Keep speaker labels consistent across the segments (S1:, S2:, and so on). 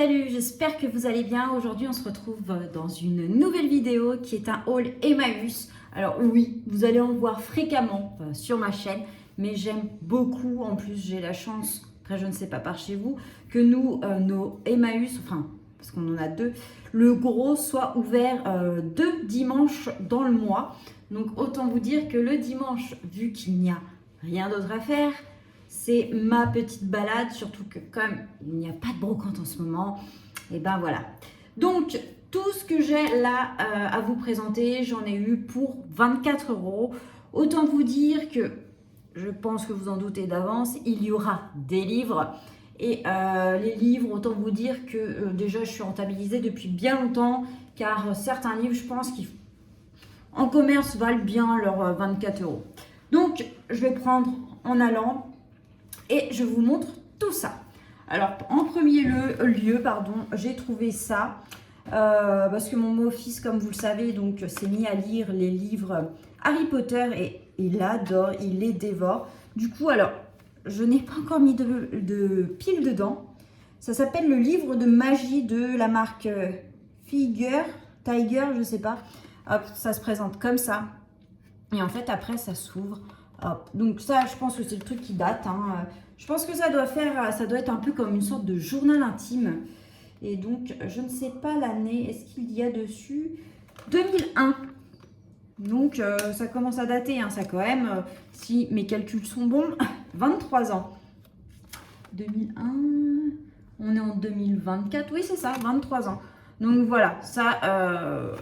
S1: Salut, j'espère que vous allez bien. Aujourd'hui, on se retrouve dans une nouvelle vidéo qui est un haul Emmaüs. Alors oui, vous allez en voir fréquemment sur ma chaîne, mais j'aime beaucoup. En plus, j'ai la chance, après je ne sais pas par chez vous, que nous, nos Emmaüs, enfin, parce qu'on en a deux, le gros soit ouvert 2 dimanches dans le mois. Donc autant vous dire que le dimanche, vu qu'il n'y a rien d'autre à faire, c'est ma petite balade, surtout que comme il n'y a pas de brocante en ce moment, et ben voilà. Donc tout ce que j'ai là à vous présenter, j'en ai eu pour 24 €. Autant vous dire que, je pense que vous en doutez d'avance, il y aura des livres. Et les livres, autant vous dire que déjà je suis rentabilisée depuis bien longtemps, car certains livres, je pense qu'en commerce valent bien leurs 24 €. Donc je vais prendre en allant et je vous montre tout ça. Alors, en premier lieu, j'ai trouvé ça parce que mon beau-fils, comme vous le savez, donc s'est mis à lire les livres Harry Potter et il adore, il les dévore. Du coup, alors, je n'ai pas encore mis de pile dedans. Ça s'appelle le livre de magie de la marque Tiger, je sais pas. Hop, ça se présente comme ça. Et en fait, après, ça s'ouvre. Hop. Donc ça, je pense que c'est le truc qui date. Hein. Je pense que ça doit être un peu comme une sorte de journal intime. Et donc, je ne sais pas l'année. Est-ce qu'il y a dessus 2001. Donc, ça commence à dater. Hein. Ça quand même, si mes calculs sont bons, 23 ans. 2001, on est en 2024. Oui, c'est ça, 23 ans. Donc voilà, ça,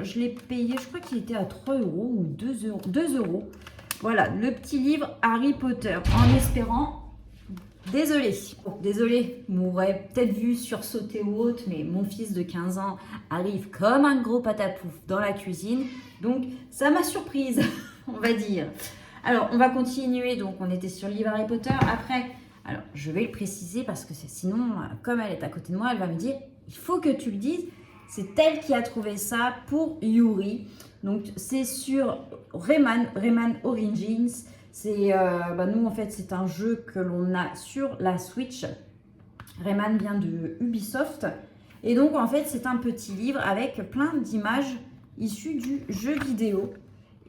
S1: je l'ai payé, je crois qu'il était à 3 € ou 2 €. 2 €. Voilà, le petit livre Harry Potter, en espérant, désolé, vous m'aurez peut-être vu sursauter ou autre, mais mon fils de 15 ans arrive comme un gros patapouf dans la cuisine, donc ça m'a surprise, on va dire. Alors, on va continuer, donc on était sur le livre Harry Potter, après, alors je vais le préciser parce que sinon, comme elle est à côté de moi, elle va me dire, il faut que tu le dises, c'est elle qui a trouvé ça pour Yuri. Donc c'est sur Rayman Origins. C'est nous en fait c'est un jeu que l'on a sur la Switch. Rayman vient de Ubisoft. Et donc en fait c'est un petit livre avec plein d'images issues du jeu vidéo.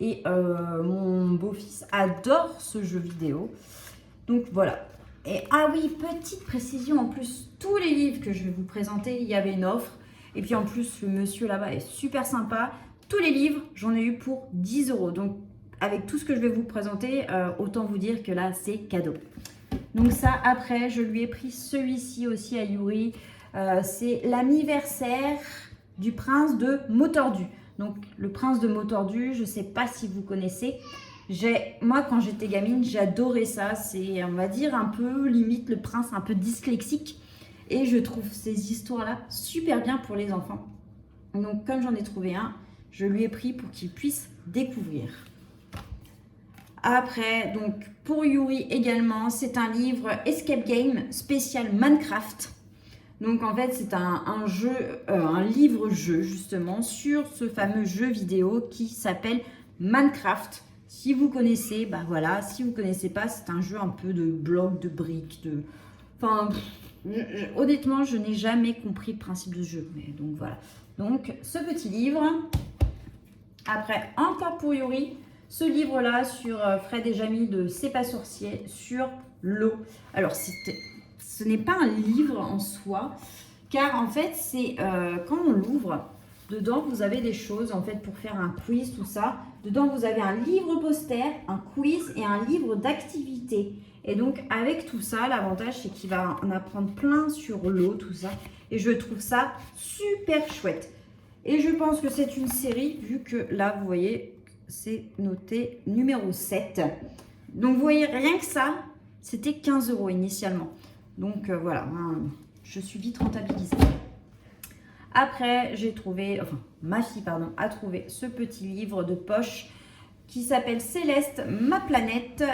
S1: Et mon beau-fils adore ce jeu vidéo. Donc voilà. Et ah oui, petite précision en plus, tous les livres que je vais vous présenter, il y avait une offre. Et puis en plus, le monsieur là-bas est super sympa. Tous les livres, j'en ai eu pour 10 €. Donc, avec tout ce que je vais vous présenter, autant vous dire que là, c'est cadeau. Donc ça, après, je lui ai pris celui-ci aussi à Yuri. C'est l'anniversaire du prince de Motordu. Donc, le prince de Motordu, je ne sais pas si vous connaissez. Moi, quand j'étais gamine, j'adorais ça. C'est, on va dire, un peu limite le prince un peu dyslexique. Et je trouve ces histoires-là super bien pour les enfants. Donc, comme j'en ai trouvé un, je lui ai pris pour qu'il puisse découvrir. Après, donc pour Yuri également, c'est un livre Escape Game spécial Minecraft. Donc en fait, c'est un livre-jeu justement sur ce fameux jeu vidéo qui s'appelle Minecraft. Si vous connaissez, bah voilà. Si vous ne connaissez pas, c'est un jeu un peu de blocs, de briques, Enfin, honnêtement, je n'ai jamais compris le principe de ce jeu. Mais donc voilà. Donc ce petit livre. Après, encore pour Yuri, ce livre-là sur Fred et Jamie de C'est pas sorcier, sur l'eau. Alors, ce n'est pas un livre en soi, car en fait, c'est quand on l'ouvre, dedans, vous avez des choses, en fait, pour faire un quiz, tout ça. Dedans, vous avez un livre poster, un quiz et un livre d'activité. Et donc, avec tout ça, l'avantage, c'est qu'il va en apprendre plein sur l'eau, tout ça. Et je trouve ça super chouette. Et je pense que c'est une série, vu que là, vous voyez, c'est noté numéro 7. Donc, vous voyez, rien que ça, c'était 15 € initialement. Donc, voilà, je suis vite rentabilisée. Après, ma fille, a trouvé ce petit livre de poche qui s'appelle Céleste, ma planète.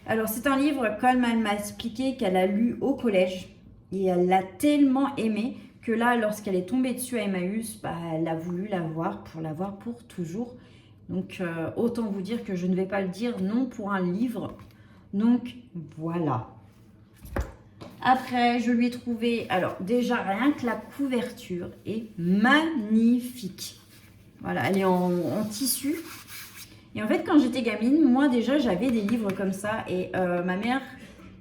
S1: Alors, c'est un livre, comme elle m'a expliqué, qu'elle a lu au collège. Et elle l'a tellement aimé que là, lorsqu'elle est tombée dessus à Emmaüs, elle a voulu l'avoir pour toujours. Donc, autant vous dire que je ne vais pas le dire non pour un livre. Donc, voilà. Après, je lui ai trouvé, alors déjà rien que la couverture est magnifique. Voilà, elle est en tissu. Et en fait, quand j'étais gamine, moi déjà, j'avais des livres comme ça. Et ma mère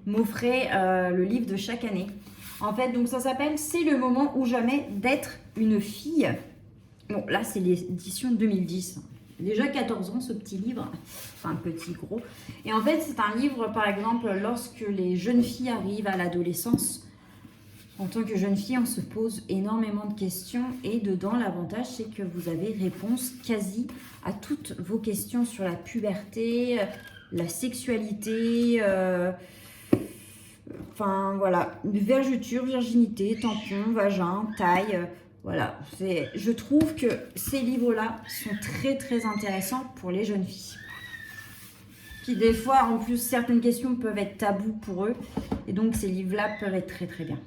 S1: m'offrait le livre de chaque année. En fait, donc ça s'appelle « C'est le moment ou jamais d'être une fille ». Bon, là, c'est l'édition 2010. Déjà 14 ans, ce petit livre. Enfin, petit, gros. Et en fait, c'est un livre, par exemple, lorsque les jeunes filles arrivent à l'adolescence. En tant que jeune fille, on se pose énormément de questions. Et dedans, l'avantage, c'est que vous avez réponse quasi à toutes vos questions sur la puberté, la sexualité, enfin, voilà, vergeture, virginité, tampon, vagin, taille... Voilà, je trouve que ces livres-là sont très très intéressants pour les jeunes filles. Puis des fois, en plus, certaines questions peuvent être tabous pour eux. Et donc, ces livres-là peuvent être très très bien.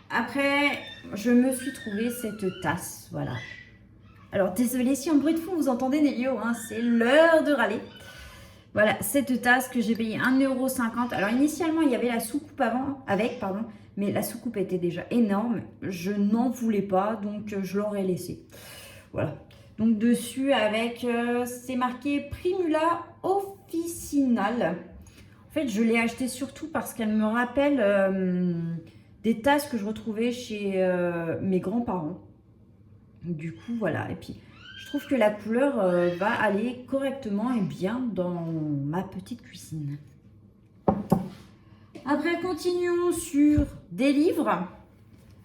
S1: Après, je me suis trouvé cette tasse, voilà. Alors, désolé si en bruit de fond, vous entendez Nélio, hein, c'est l'heure de râler. Voilà, cette tasse que j'ai payée 1,50 €. Alors, initialement, il y avait la soucoupe avec, mais la soucoupe était déjà énorme. Je n'en voulais pas, donc je l'aurais laissée. Voilà. Donc, dessus, avec, c'est marqué Primula Officinal. En fait, je l'ai acheté surtout parce qu'elle me rappelle des tasses que je retrouvais chez mes grands-parents. Du coup, voilà. Et puis, je trouve que la couleur va aller correctement et bien dans ma petite cuisine. Après, continuons sur des livres.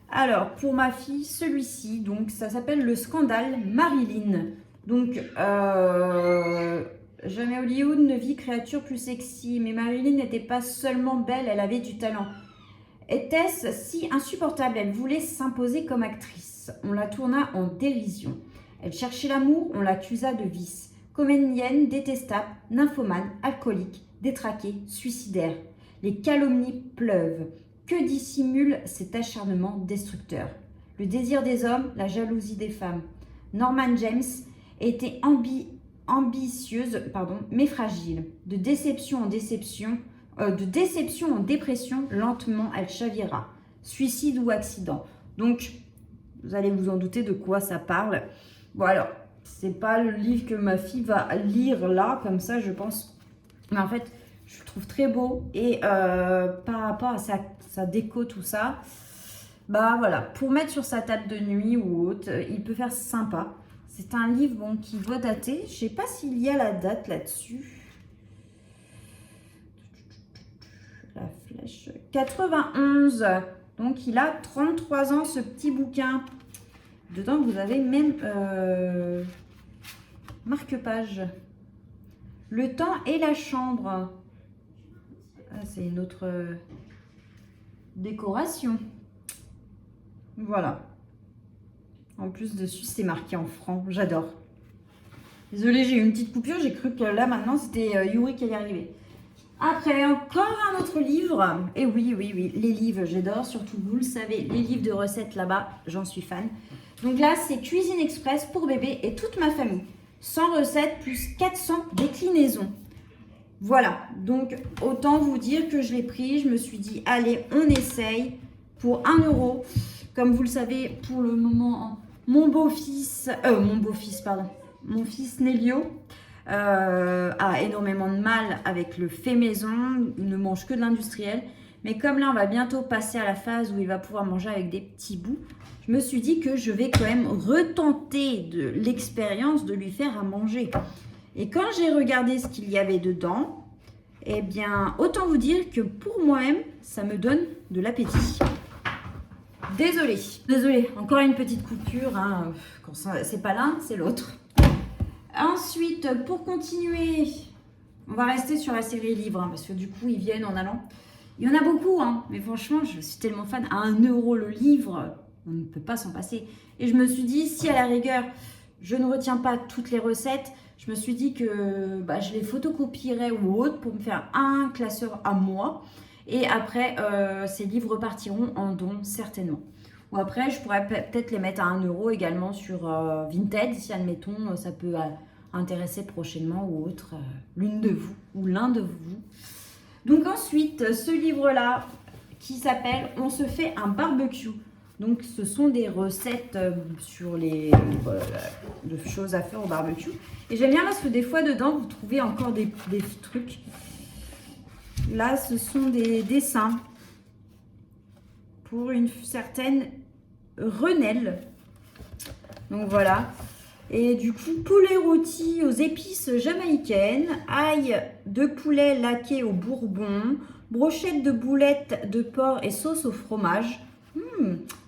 S1: Alors, pour ma fille, celui-ci, donc ça s'appelle Le Scandale Marilyn. Donc, jamais Hollywood ne vit créature plus sexy, mais Marilyn n'était pas seulement belle, elle avait du talent. Était-ce si insupportable? Elle voulait s'imposer comme actrice. On la tourna en dérision. Elle cherchait l'amour, on l'accusa de vice. Comédienne détestable, nymphomane, alcoolique, détraquée, suicidaire. Les calomnies pleuvent. Que dissimule cet acharnement destructeur? Le désir des hommes, la jalousie des femmes. Norman James était ambitieuse, mais fragile. De déception en déception, lentement elle chavira. Suicide ou accident. Donc, vous allez vous en douter de quoi ça parle. Bon alors, c'est pas le livre que ma fille va lire là, comme ça je pense. Mais en fait, je le trouve très beau. Et par rapport à sa déco, tout ça, bah voilà, pour mettre sur sa table de nuit ou autre, il peut faire sympa. C'est un livre bon, qui doit dater. Je sais pas s'il y a la date là-dessus. La flèche 91. Donc il a 33 ans ce petit bouquin. Dedans vous avez même marque-page. Le temps et la chambre. Ah, c'est une autre décoration. Voilà. En plus dessus c'est marqué en francs. J'adore. Désolée, j'ai eu une petite coupure. J'ai cru que là maintenant c'était Yuri qui allait arriver. Après, encore un autre livre. Et oui, les livres, j'adore, surtout vous le savez, les livres de recettes là-bas, j'en suis fan. Donc là, c'est Cuisine Express pour bébé et toute ma famille. 100 recettes plus 400 déclinaisons. Voilà, donc autant vous dire que je l'ai pris. Je me suis dit, allez, on essaye pour 1 €. Comme vous le savez, pour le moment, mon fils Nélio, a énormément de mal avec le fait maison, il ne mange que de l'industriel. Mais comme là, on va bientôt passer à la phase où il va pouvoir manger avec des petits bouts, je me suis dit que je vais quand même retenter de l'expérience de lui faire à manger. Et quand j'ai regardé ce qu'il y avait dedans, eh bien, autant vous dire que pour moi-même, ça me donne de l'appétit. Désolée, encore une petite coupure, hein. Quand c'est pas l'un, c'est l'autre. Ensuite, pour continuer, on va rester sur la série livres, hein, parce que du coup, ils viennent en allant. Il y en a beaucoup, hein, mais franchement, je suis tellement fan. À 1 € le livre, on ne peut pas s'en passer. Et je me suis dit, si à la rigueur, je ne retiens pas toutes les recettes, je me suis dit que je les photocopierais ou autre pour me faire un classeur à moi. Et après, ces livres repartiront en don, certainement. Ou après, je pourrais peut-être les mettre à 1 € également sur Vinted, si admettons, ça peut intéresser prochainement ou autre, l'une de vous ou l'un de vous. Donc ensuite, ce livre-là, qui s'appelle « On se fait un barbecue ». Donc, ce sont des recettes sur les de choses à faire au barbecue. Et j'aime bien parce que des fois, dedans, vous trouvez encore des trucs. Là, ce sont des dessins pour une certaine Renelle. Donc, voilà. Et du coup, poulet rôti aux épices jamaïcaines, ail de poulet laqué au bourbon, brochette de boulettes de porc et sauce au fromage.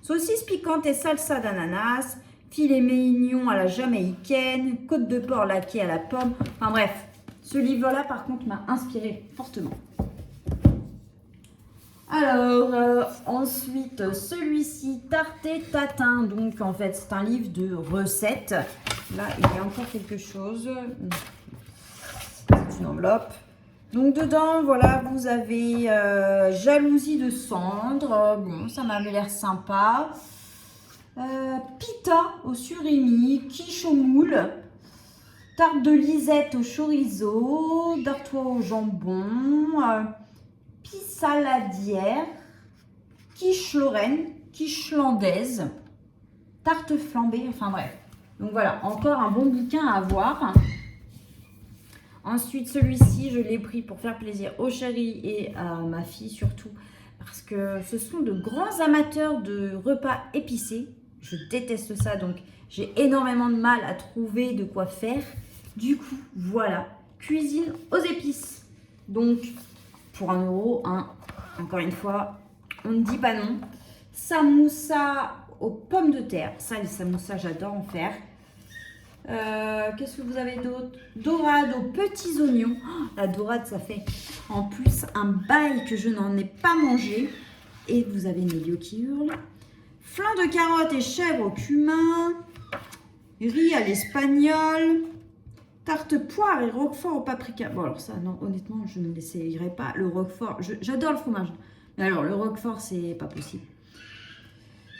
S1: Saucisse piquante et salsa d'ananas, filet mignon à la jamaïcaine, côte de porc laquée à la pomme. Enfin bref, ce livre-là par contre m'a inspiré fortement. Alors, ensuite, celui-ci, Tarte et Tatin. Donc en fait, c'est un livre de recettes. Là, il y a encore quelque chose. C'est une enveloppe. Donc dedans, voilà, vous avez jalousie de cendre. Bon, ça m'avait l'air sympa. Pita au surimi, quiche au moule, tarte de Lisette au chorizo, d'Artois au jambon, pissaladière, quiche Lorraine, quiche landaise, tarte flambée, enfin bref. Donc voilà, encore un bon bouquin à avoir. Ensuite, celui-ci, je l'ai pris pour faire plaisir au chéri et à ma fille surtout, parce que ce sont de grands amateurs de repas épicés. Je déteste ça, donc j'ai énormément de mal à trouver de quoi faire. Du coup, voilà, cuisine aux épices. Donc, pour 1 €, hein, encore une fois, on ne dit pas non. Samoussa aux pommes de terre. Ça, les samoussas, j'adore en faire. Qu'est-ce que vous avez d'autre? Dorade aux petits oignons. Oh, la dorade, ça fait en plus un bail que je n'en ai pas mangé. Et vous avez Nélio qui hurle. Flan de carottes et chèvre au cumin. Riz à l'espagnol. Tarte poire et roquefort au paprika. Bon, alors ça, non, honnêtement, je ne l'essayerai pas. Le roquefort, j'adore le fromage. Mais alors, le roquefort, c'est pas possible.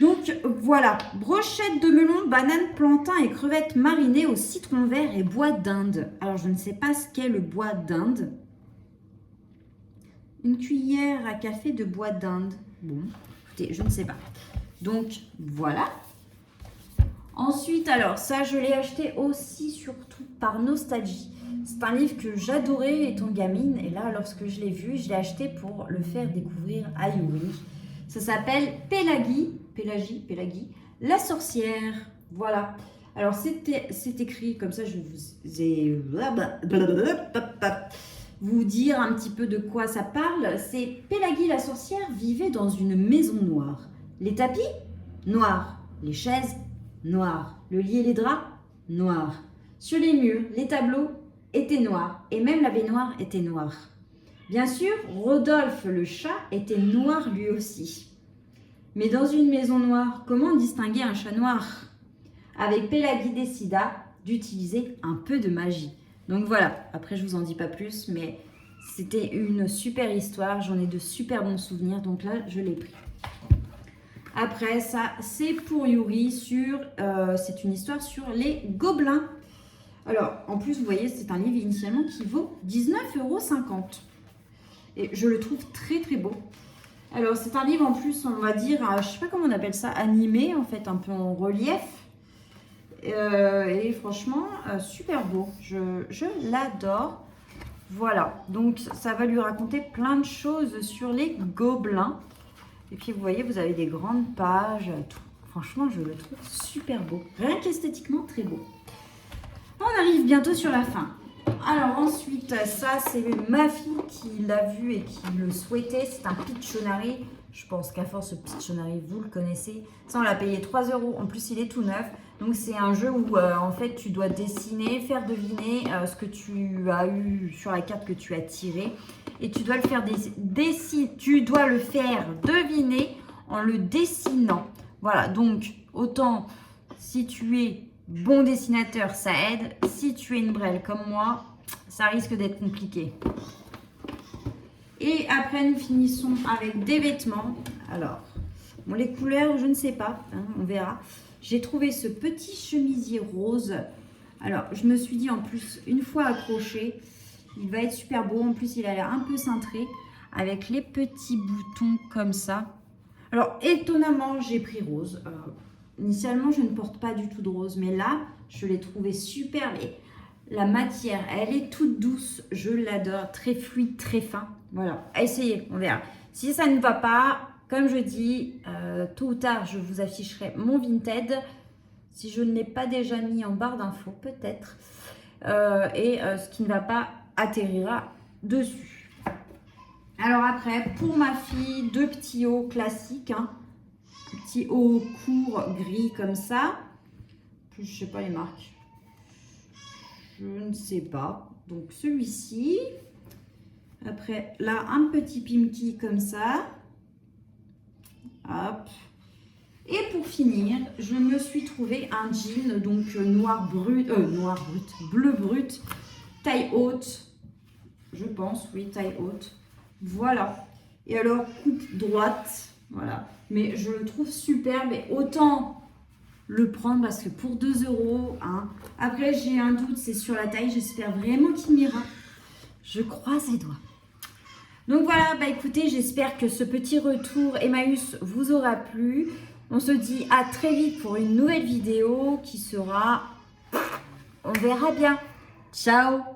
S1: Donc voilà, brochette de melon, banane, plantain et crevettes marinées au citron vert et bois d'Inde. Alors je ne sais pas ce qu'est le bois d'Inde. Une cuillère à café de bois d'Inde. Bon, écoutez, je ne sais pas. Donc voilà. Ensuite, alors ça je l'ai acheté aussi surtout par nostalgie. C'est un livre que j'adorais étant gamine. Et là, lorsque je l'ai vu, je l'ai acheté pour le faire découvrir à Yuri. Ça s'appelle Pélagie, la sorcière. Voilà. Alors, c'est écrit, comme ça, je vous ai... vous dire un petit peu de quoi ça parle. C'est Pélagie, la sorcière, vivait dans une maison noire. Les tapis, noirs. Les chaises, noires. Le lit et les draps, noirs. Sur les murs, les tableaux étaient noirs. Et même la baignoire était noire. Bien sûr, Rodolphe le chat était noir lui aussi. Mais dans une maison noire, comment distinguer un chat noir? Avec Pélagie décida d'utiliser un peu de magie. Donc voilà, après je vous en dis pas plus, mais c'était une super histoire, j'en ai de super bons souvenirs, donc là je l'ai pris. Après ça, c'est pour Yuri, c'est une histoire sur les gobelins. Alors, en plus, vous voyez, c'est un livre initialement qui vaut 19,50 €. Et je le trouve très très beau. Alors, c'est un livre en plus, on va dire, je ne sais pas comment on appelle ça, animé, en fait, un peu en relief. Et franchement, super beau. Je l'adore. Voilà, donc ça va lui raconter plein de choses sur les gobelins. Et puis, vous voyez, vous avez des grandes pages, tout. Franchement, je le trouve super beau. Rien qu'esthétiquement, très beau. On arrive bientôt sur la fin. Alors ensuite, ça c'est ma fille qui l'a vu et qui le souhaitait. C'est un Pictionary. Je pense qu'à force, ce Pictionary, vous le connaissez. Ça, on l'a payé 3 €. En plus, il est tout neuf. Donc, c'est un jeu où, en fait, tu dois dessiner, faire deviner ce que tu as eu sur la carte que tu as tirée. Et tu dois le faire deviner en le dessinant. Voilà, donc, autant si tu es bon dessinateur, ça aide. Si tu es une brêle comme moi, ça risque d'être compliqué. Et après, nous finissons avec des vêtements. Alors, bon, les couleurs, je ne sais pas, hein, on verra. J'ai trouvé ce petit chemisier rose. Alors, je me suis dit, en plus, une fois accroché, il va être super beau. En plus, il a l'air un peu cintré. avec les petits boutons comme ça. Alors, étonnamment, j'ai pris rose. Initialement, je ne porte pas du tout de rose, mais là, je l'ai trouvé superbe. Et la matière, elle est toute douce. Je l'adore, très fluide, très fin. Voilà, essayez, on verra. Si ça ne va pas, comme je dis, tôt ou tard, je vous afficherai mon Vinted. Si je ne l'ai pas déjà mis en barre d'infos, peut-être. Ce qui ne va pas atterrira dessus. Alors après, pour ma fille, 2 petits hauts classiques. Hein. Petit haut court gris comme ça. Je ne sais pas les marques. Je ne sais pas. Donc celui-ci. Après, là, un petit pimki comme ça. Hop. Et pour finir, je me suis trouvé un jean, donc bleu brut, taille haute. Je pense, oui, taille haute. Voilà. Et alors, coupe droite. Voilà. Mais je le trouve superbe et autant le prendre parce que pour 2 €, hein. Après, j'ai un doute, c'est sur la taille. J'espère vraiment qu'il m'ira. Je croise les doigts. Donc voilà, bah écoutez, j'espère que ce petit retour Emmaüs vous aura plu. On se dit à très vite pour une nouvelle vidéo qui sera... On verra bien. Ciao!